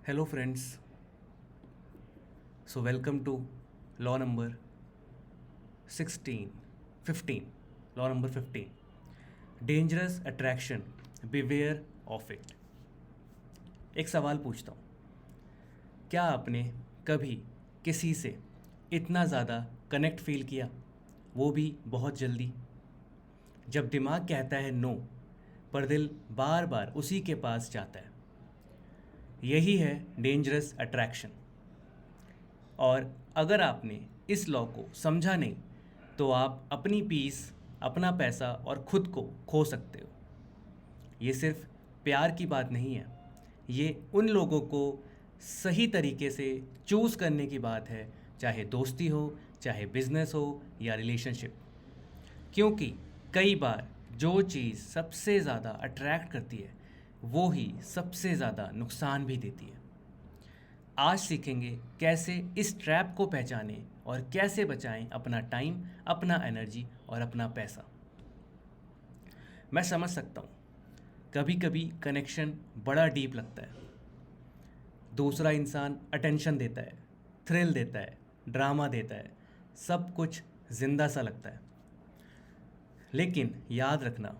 Hello, friends. So, welcome to law number 16, 15. Law number 15. Dangerous attraction. Beware of it. एक सवाल पूछता हूँ, क्या आपने कभी किसी से इतना ज़्यादा कनेक्ट फील किया, वो भी बहुत जल्दी? जब दिमाग कहता है नो, पर दिल बार बार उसी के पास जाता है। यही है डेंजरस अट्रैक्शन। और अगर आपने इस लॉ को समझा नहीं तो आप अपनी पीस, अपना पैसा और खुद को खो सकते हो। ये सिर्फ प्यार की बात नहीं है, ये उन लोगों को सही तरीके से चूज़ करने की बात है, चाहे दोस्ती हो, चाहे बिजनेस हो या रिलेशनशिप। क्योंकि कई बार जो चीज़ सबसे ज़्यादा अट्रैक्ट करती है वो ही सबसे ज़्यादा नुकसान भी देती है। आज सीखेंगे कैसे इस ट्रैप को पहचानें और कैसे बचाएं अपना टाइम, अपना एनर्जी और अपना पैसा। मैं समझ सकता हूँ, कभी कभी कनेक्शन बड़ा डीप लगता है। दूसरा इंसान अटेंशन देता है, थ्रिल देता है, ड्रामा देता है, सब कुछ जिंदा सा लगता है। लेकिन याद रखना,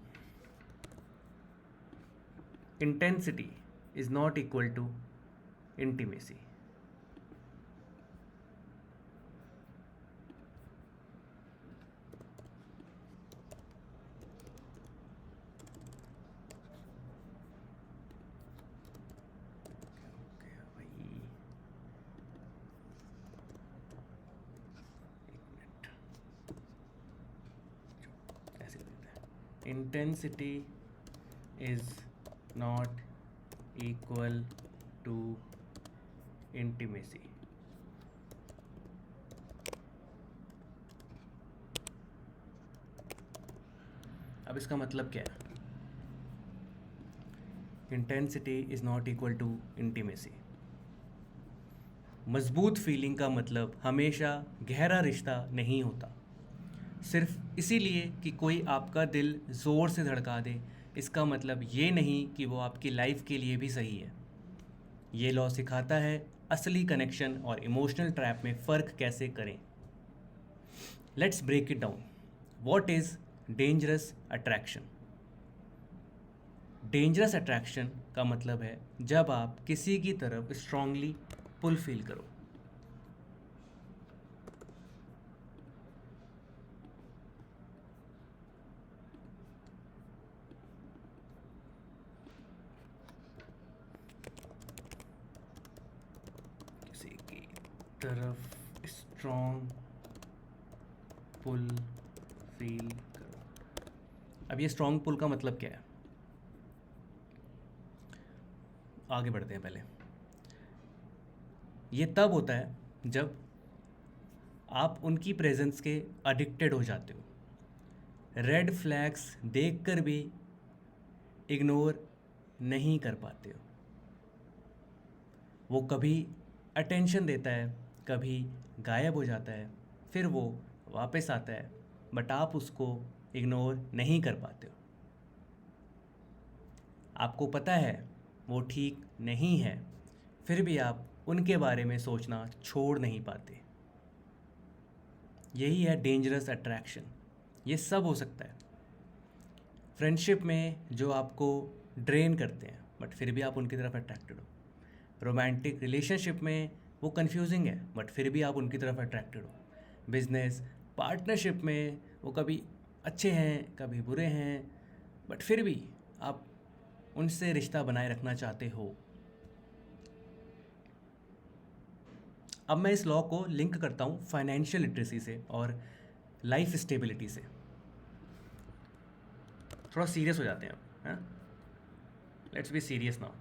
intensity is not equal to intimacy. Intensity is not equal to intimacy. अब इसका मतलब क्या है? Intensity is not equal to intimacy. मजबूत फीलिंग का मतलब हमेशा गहरा रिश्ता नहीं होता। सिर्फ इसीलिए कि कोई आपका दिल ज़ोर से धड़का दे, इसका मतलब ये नहीं कि वो आपकी लाइफ के लिए भी सही है। ये लॉ सिखाता है असली कनेक्शन और इमोशनल ट्रैप में फ़र्क कैसे करें। Let's break it down. What is dangerous attraction? Dangerous attraction का मतलब है जब आप किसी की तरफ स्ट्रांगली पुल फील करो। किसी की तरफ स्ट्रॉन्ग पुल फील करो। अब ये स्ट्रॉन्ग पुल का मतलब क्या है? आगे बढ़ते हैं। पहले ये तब होता है जब आप उनकी प्रेजेंस के एडिक्टेड हो जाते हो। रेड फ्लैग्स देखकर भी इग्नोर नहीं कर पाते हो। वो कभी अटेंशन देता है, कभी गायब हो जाता है, फिर वो वापस आता है, बट आप उसको इग्नोर नहीं कर पाते हो। आपको पता है वो ठीक नहीं है, फिर भी आप उनके बारे में सोचना छोड़ नहीं पाते। यही है डेंजरस अट्रैक्शन। ये सब हो सकता है। फ्रेंडशिप में जो आपको ड्रेन करते हैं बट फिर भी आप उनकी तरफ अट्रैक्टेड हो। रोमांटिक रिलेशनशिप में वो कंफ्यूजिंग है बट फिर भी आप उनकी तरफ अट्रैक्टेड हो। बिजनेस पार्टनरशिप में वो कभी अच्छे हैं, कभी बुरे हैं, बट फिर भी आप उनसे रिश्ता बनाए रखना चाहते हो। अब मैं इस लॉ को लिंक करता हूँ फाइनेंशियल लिटरेसी से और लाइफ स्टेबिलिटी से। थोड़ा सीरियस हो जाते हैं अब, हैं? Let's be serious now.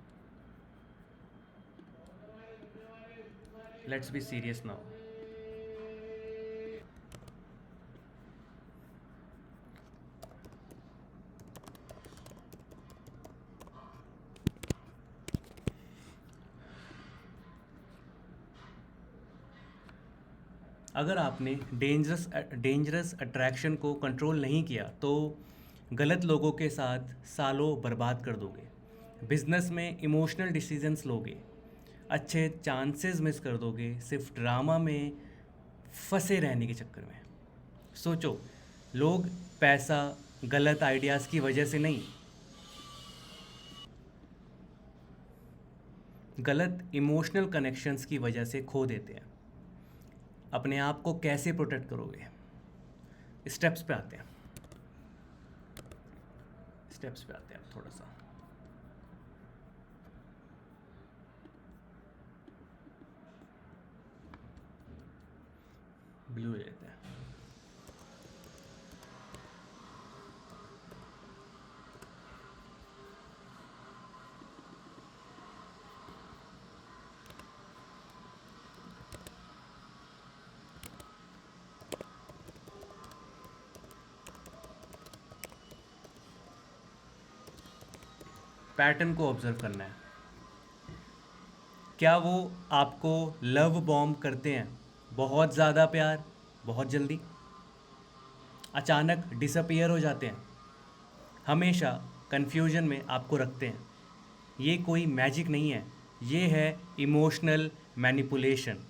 Let's be serious now. अगर आपने डेंजरस अट्रैक्शन को कंट्रोल नहीं किया तो गलत लोगों के साथ सालों बर्बाद कर दोगे। बिजनेस में इमोशनल डिसीजंस लोगे, अच्छे चांसेस मिस कर दोगे सिर्फ ड्रामा में फंसे रहने के चक्कर में। सोचो, लोग पैसा, गलत आइडियाज़ की वजह से नहीं, गलत इमोशनल कनेक्शंस की वजह से खो देते हैं। अपने आप को कैसे प्रोटेक्ट करोगे? स्टेप्स पे आते हैं, स्टेप्स पे आते हैं थोड़ा सा। ब्लू ले लेते हैं। पैटर्न को ऑब्जर्व करना है। क्या वो आपको लव बॉम्ब करते हैं? बहुत ज़्यादा प्यार, बहुत जल्दी, अचानक डिसअपियर हो जाते हैं, हमेशा कन्फ्यूजन में आपको रखते हैं। ये कोई मैजिक नहीं है, ये है इमोशनल मैनिपुलेशन।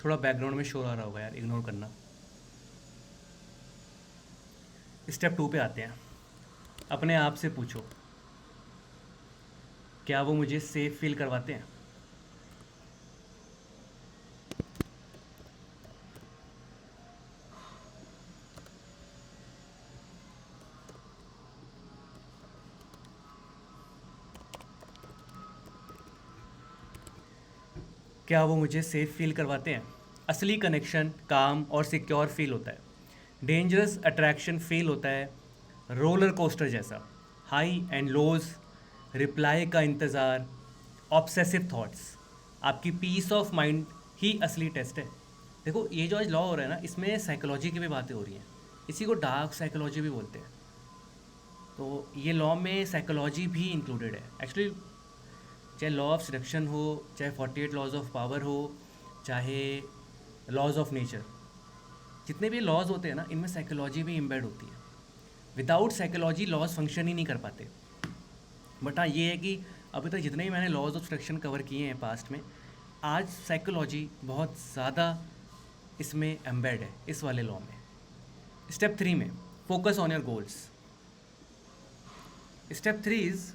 थोड़ा बैकग्राउंड में शोर आ रहा होगा यार, इग्नोर करना। स्टेप 2 पे आते हैं। अपने आप से पूछो, क्या वो मुझे सेफ फील करवाते हैं? क्या वो मुझे सेफ फील करवाते हैं? असली कनेक्शन काम और सिक्योर फील होता है। डेंजरस अट्रैक्शन फील होता है रोलर कोस्टर जैसा, हाई एंड लोज, रिप्लाई का इंतज़ार, ऑब्सेसिव थॉट्स। आपकी पीस ऑफ माइंड ही असली टेस्ट है। देखो, ये जो आज लॉ हो रहा है ना, इसमें साइकोलॉजी की भी बातें हो रही हैं। इसी को डार्क साइकोलॉजी भी बोलते हैं। तो ये लॉ में साइकोलॉजी भी इंक्लूडेड है एक्चुअली। चाहे लॉ ऑफ सिलेक्शन हो, चाहे 48 लॉज ऑफ पावर हो, चाहे लॉज ऑफ नेचर, जितने भी लॉज होते हैं ना, इनमें साइकोलॉजी भी इम्बेड होती है। विदाउट साइकोलॉजी लॉज फंक्शन ही नहीं कर पाते। बट हाँ, ये है कि अभी तक जितने भी मैंने लॉज ऑफ सिलेक्शन कवर किए हैं पास्ट में, आज साइकोलॉजी बहुत ज़्यादा इसमें एम्बेड है इस वाले लॉ में। स्टेप 3 में focus on your goals. Step 3 is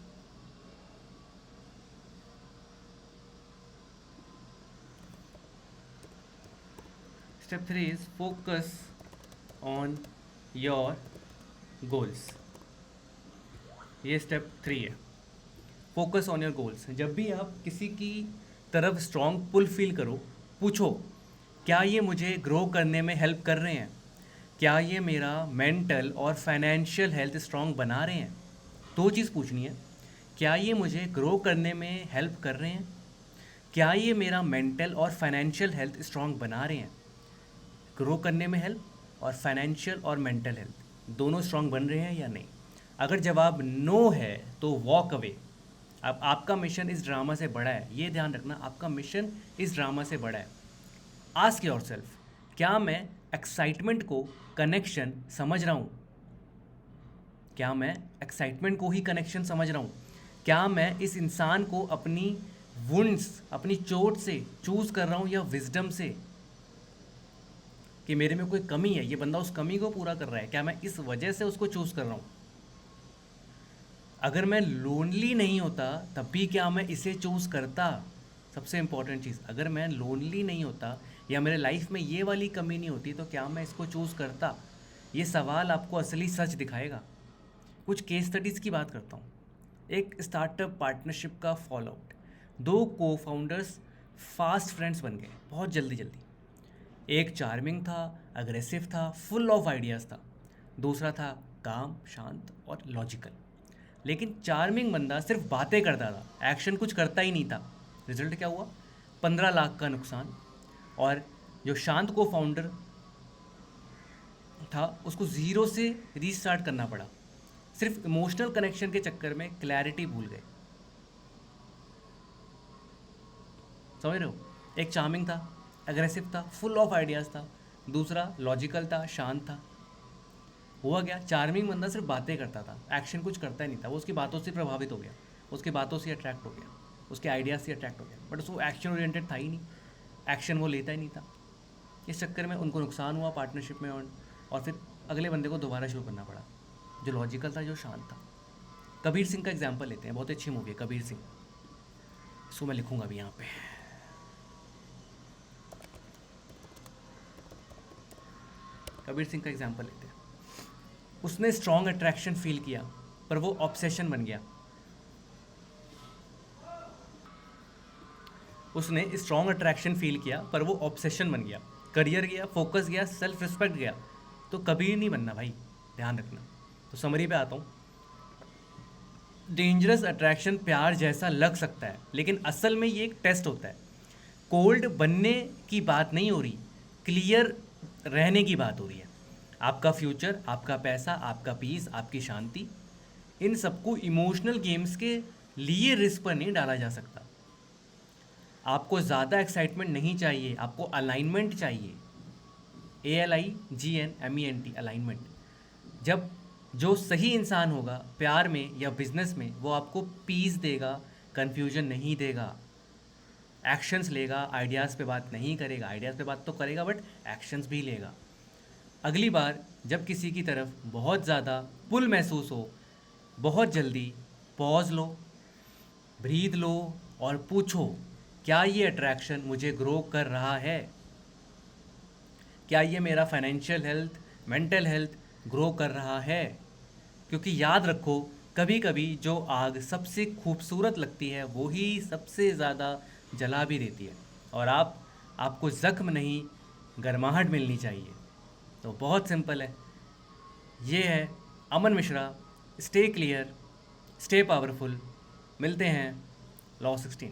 Step 3 is focus on your goals. ये स्टेप 3 है, फोकस ऑन योर गोल्स। जब भी आप किसी की तरफ स्ट्रॉन्ग पुल फील करो, पूछो, क्या ये मुझे ग्रो करने में हेल्प कर रहे हैं? क्या ये मेरा मेंटल और फाइनेंशियल हेल्थ स्ट्रॉन्ग बना रहे हैं? दो चीज़ पूछनी है, क्या ये मुझे ग्रो करने में हेल्प कर रहे हैं? क्या ये मेरा मेंटल और फाइनेंशियल हेल्थ स्ट्रॉन्ग बना रहे हैं? ग्रो करने में हेल्प और फाइनेंशियल और मेंटल हेल्थ दोनों स्ट्रांग बन रहे हैं या नहीं? अगर जवाब नो है तो वॉक अवे। अब आपका मिशन इस ड्रामा से बड़ा है, ये ध्यान रखना, आपका मिशन इस ड्रामा से बड़ा है। आस्क योरसेल्फ, क्या मैं एक्साइटमेंट को कनेक्शन समझ रहा हूँ? क्या मैं एक्साइटमेंट को ही कनेक्शन समझ रहा हूँ? क्या मैं इस इंसान को अपनी वुंड्स, अपनी चोट से चूज़ कर रहा हूँ या विजडम से, कि मेरे में कोई कमी है, ये बंदा उस कमी को पूरा कर रहा है, क्या मैं इस वजह से उसको चूज़ कर रहा हूँ? अगर मैं लोनली नहीं होता तब भी क्या मैं इसे चूज़ करता? सबसे इम्पॉर्टेंट चीज़, अगर मैं लोनली नहीं होता या मेरे लाइफ में ये वाली कमी नहीं होती तो क्या मैं इसको चूज़ करता? ये सवाल आपको असली सच दिखाएगा। कुछ केस स्टडीज़ की बात करता हूँ। एक स्टार्टअप पार्टनरशिप का फॉलोआउट। दो को फाउंडर्स फास्ट फ्रेंड्स बन गए बहुत जल्दी जल्दी। एक चार्मिंग था, अग्रेसिव था, फुल ऑफ आइडियाज़ था। दूसरा था काम, शांत और लॉजिकल। लेकिन चार्मिंग बंदा सिर्फ बातें करता था, एक्शन कुछ करता ही नहीं था। रिजल्ट क्या हुआ? 15 लाख का नुकसान। और जो शांत को फाउंडर था उसको ज़ीरो से रीस्टार्ट करना पड़ा। सिर्फ इमोशनल कनेक्शन के चक्कर में क्लैरिटी भूल गए। समझ रहे हो? एक चार्मिंग था, अग्रेसिव था, फुल ऑफ आइडियाज़ था। दूसरा लॉजिकल था, शांत था। हुआ क्या, चार्मिंग बंदा सिर्फ बातें करता था, एक्शन कुछ करता ही नहीं था, वो उसकी बातों से प्रभावित हो गया, उसकी बातों से अट्रैक्ट हो गया, उसके आइडियाज़ से अट्रैक्ट हो गया, बट उसको एक्शन ओरिएंटेड था ही नहीं, एक्शन वो लेता ही नहीं था। इस चक्कर में उनको नुकसान हुआ पार्टनरशिप में, और फिर अगले बंदे को दोबारा शुरू करना पड़ा, जो लॉजिकल था, जो शांत था। कबीर सिंह का एग्जाम्पल लेते हैं, बहुत अच्छी मूवी है कबीर सिंह, इसको मैं लिखूंगा अभी यहाँ पे। कबीर सिंह का एग्जाम्पल लेते हैं। उसने स्ट्रॉन्ग अट्रैक्शन फील किया, पर वो ऑब्सेशन बन गया। उसने स्ट्रॉन्ग अट्रैक्शन फील किया, पर वो ऑब्सेशन बन गया, करियर गया, फोकस गया, सेल्फ रिस्पेक्ट गया। तो कबीर नहीं बनना भाई, ध्यान रखना। तो समरी पे आता हूँ। डेंजरस अट्रैक्शन प्यार जैसा लग सकता है, लेकिन असल में ये एक टेस्ट होता है। कोल्ड बनने की बात नहीं हो रही, क्लियर रहने की बात हो रही है। आपका फ्यूचर, आपका पैसा, आपका पीस, आपकी शांति, इन सबको इमोशनल गेम्स के लिए रिस्क पर नहीं डाला जा सकता। आपको ज़्यादा एक्साइटमेंट नहीं चाहिए, आपको अलाइनमेंट चाहिए। ALIGNMENT, alignment. जब जो सही इंसान होगा प्यार में या बिजनेस में, वो आपको पीस देगा, कन्फ्यूजन नहीं देगा, एक्शंस लेगा, आइडियाज़ पे बात नहीं करेगा, आइडियाज़ पे बात तो करेगा बट एक्शंस भी लेगा। अगली बार जब किसी की तरफ बहुत ज़्यादा पुल महसूस हो, बहुत जल्दी पॉज लो, ब्रीद लो और पूछो, क्या ये अट्रैक्शन मुझे ग्रो कर रहा है? क्या ये मेरा financial health, mental health grow कर रहा है? क्योंकि याद रखो, कभी कभी जो आग सबसे खूबसूरत लगती है वो ही सबसे ज़्यादा जला भी देती है। और आपको ज़ख्म नहीं, गर्माहट मिलनी चाहिए। तो बहुत सिंपल है। ये है Aman Mishra. Stay clear, stay powerful. मिलते हैं लॉ 16।